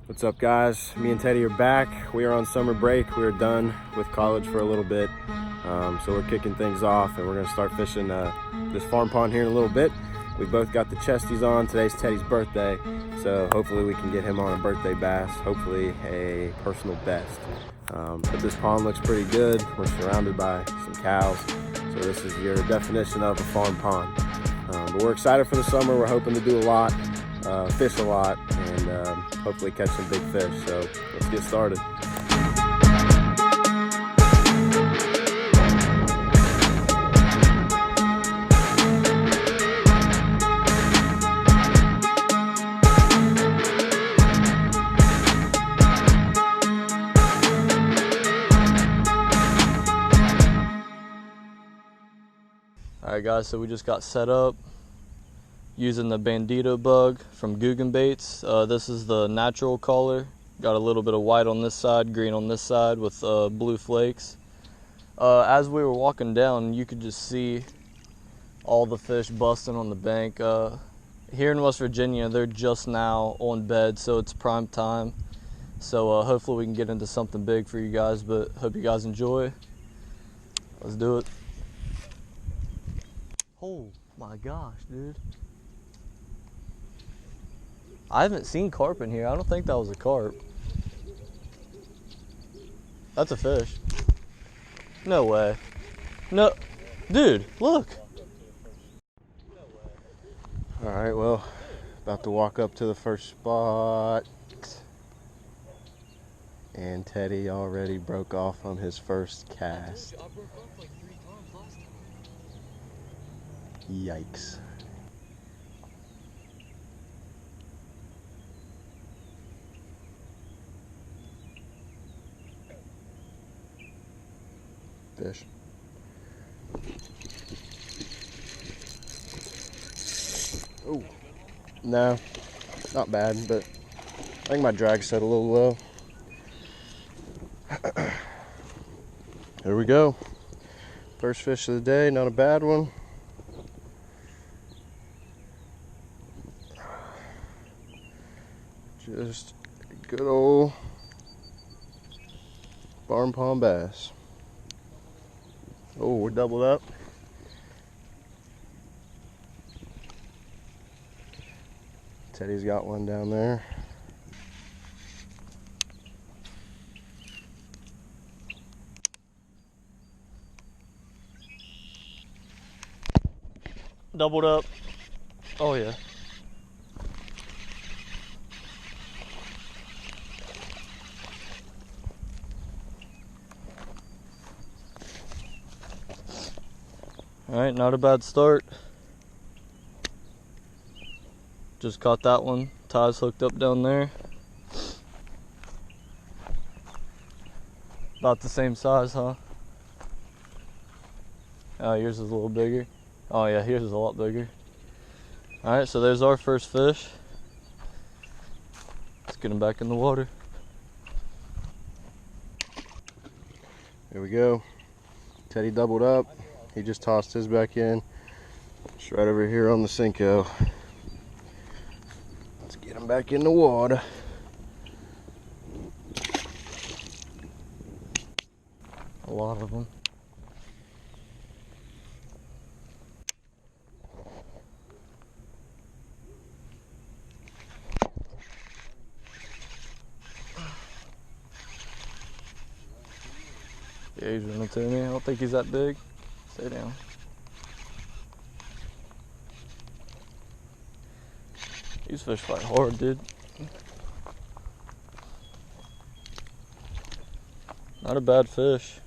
What's up, guys? Me and Teddy are back. We are on summer break. We are done with college for a little bit, so we're kicking things off, and we're going to start fishing this farm pond here in a little bit. We've both got the chesties on. Today's Teddy's birthday, so hopefully we can get him on a birthday bass, hopefully a personal best. But this pond looks pretty good. We're surrounded by some cows, so this is your definition of a farm pond. But we're excited for the summer. We're hoping to do a lot, fish a lot, and hopefully catch some big fish. So let's get started. Alright guys, so we just got set up using the Bandito bug from Guggen Baits. This is the natural color. Got a little bit of white on this side, green on this side with blue flakes. As we were walking down, you could just see all the fish busting on the bank. Here in West Virginia, they're just now on bed, so it's prime time. So hopefully we can get into something big for you guys, but hope you guys enjoy. Let's do it. Oh my gosh, dude. I haven't seen carp in here. I don't think that was a carp. That's a fish. No way. No, dude, look. All right, well, about to walk up to the first spot. And Teddy already broke off on his first cast. Yikes. Fish. Oh, no, not bad, but I think my drag set a little low. There we go. First fish of the day, not a bad one. Just a good old farm pond bass. Oh, we're doubled up. Teddy's got one down there. Doubled up. Oh yeah. Alright, not a bad start. Just caught that one. Ty's hooked up down there. About the same size, huh? Oh, yours is a little bigger. Oh yeah, yours is a lot bigger. Alright, so there's our first fish. Let's get him back in the water. There we go. Teddy doubled up. He just tossed his back in. It's right over here on the senko. Let's get him back in the water. A lot of them. Yeah, he's running to me. I don't think he's that big. Stay down. These fish fight hard, dude. Not a bad fish.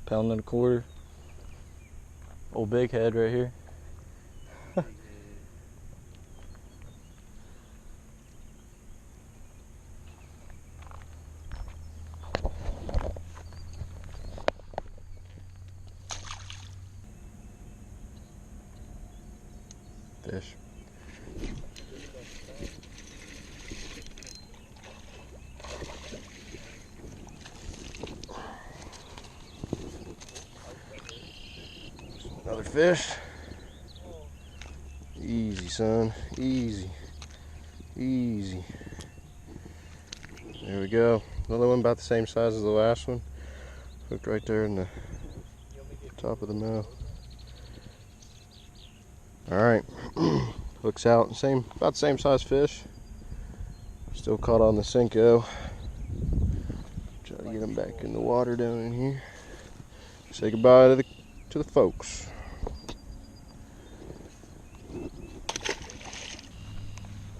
Pound and a quarter. Old big head right here. Fish. Another fish. Easy, son. Easy. Easy. There we go. Another one about the same size as the last one. Hooked right there in the top of the mouth. Alright. Hooks out. About the same size fish. Still caught on the senko. Try to get them back in the water down in here. Say goodbye to the folks.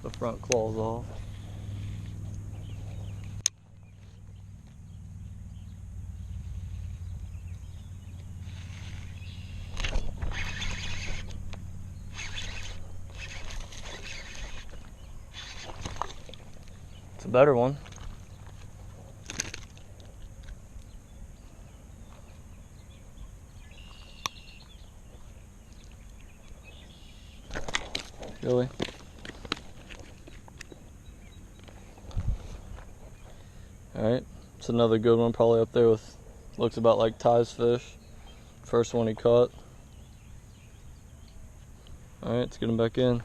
The front claw's off. It's a better one. Really? Alright, it's another good one, probably up there with, looks about like Ty's fish. First one he caught. Alright, let's get him back in.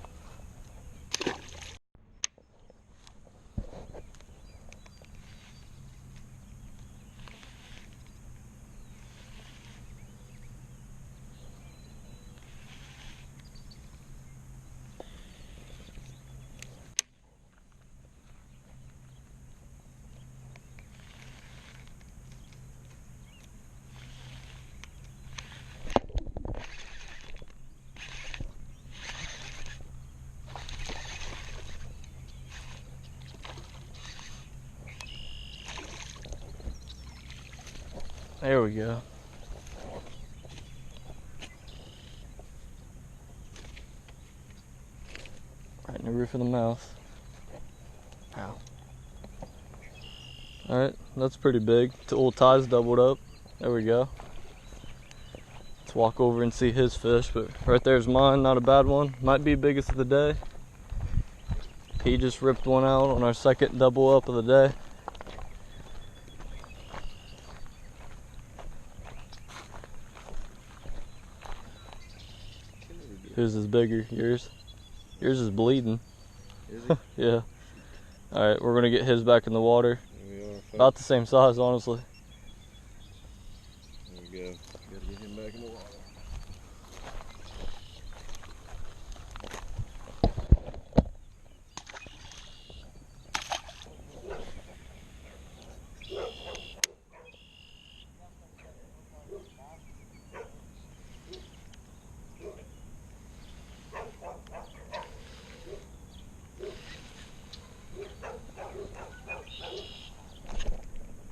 There we go. Right in the roof of the mouth. Ow. Alright, that's pretty big. The old Ty's doubled up. There we go. Let's walk over and see his fish, but right there's mine, not a bad one. Might be biggest of the day. He just ripped one out on our second double up of the day. Whose is bigger? Yours? Yours is bleeding. Is he? Yeah. Alright, we're gonna get his back in the water. There we are, folks. About the same size, honestly. There we go. Gotta get him back in the water.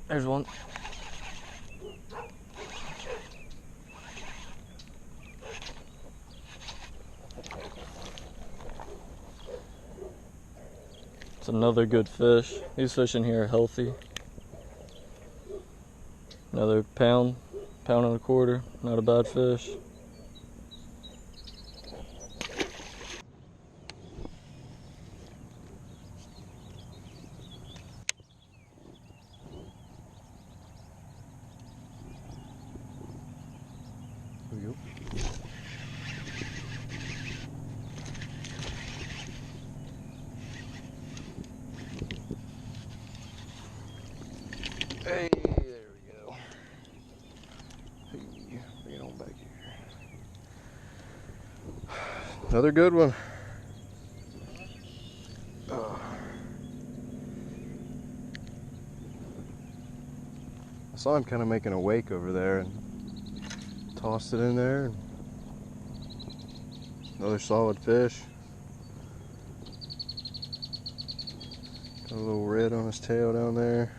There's one. It's another good fish. These fish in here are healthy. Another pound and a quarter. Not a bad fish. There we go. Hey, there we go. Hey, bring it on back here. Another good one. I saw him kind of making a wake over there and tossed it in there. Another solid fish. Got a little red on his tail down there.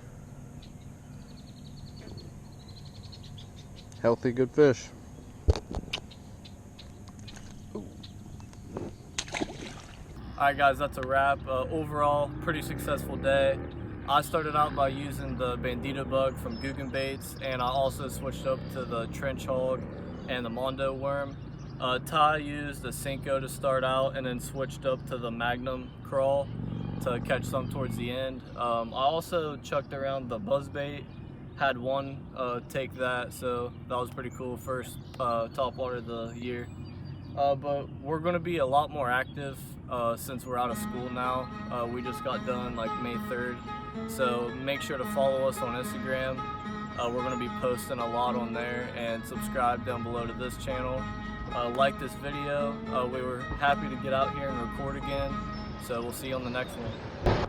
Healthy, good fish. Alright guys, that's a wrap. Overall, pretty successful day. I started out by using the bandito bug from Guggen Baits, and I also switched up to the trench hog and the mondo worm. Ty used the senko to start out and then switched up to the magnum crawl to catch some towards the end. I also chucked around the buzzbait, had one take that, so that was pretty cool. First top water of the year. but we're going to be a lot more active since we're out of school now. We just got done like May 3rd, so make sure to follow us on Instagram. We're going to be posting a lot on there, and subscribe down below to this channel. Like this video. We were happy to get out here and record again, so we'll see you on the next one.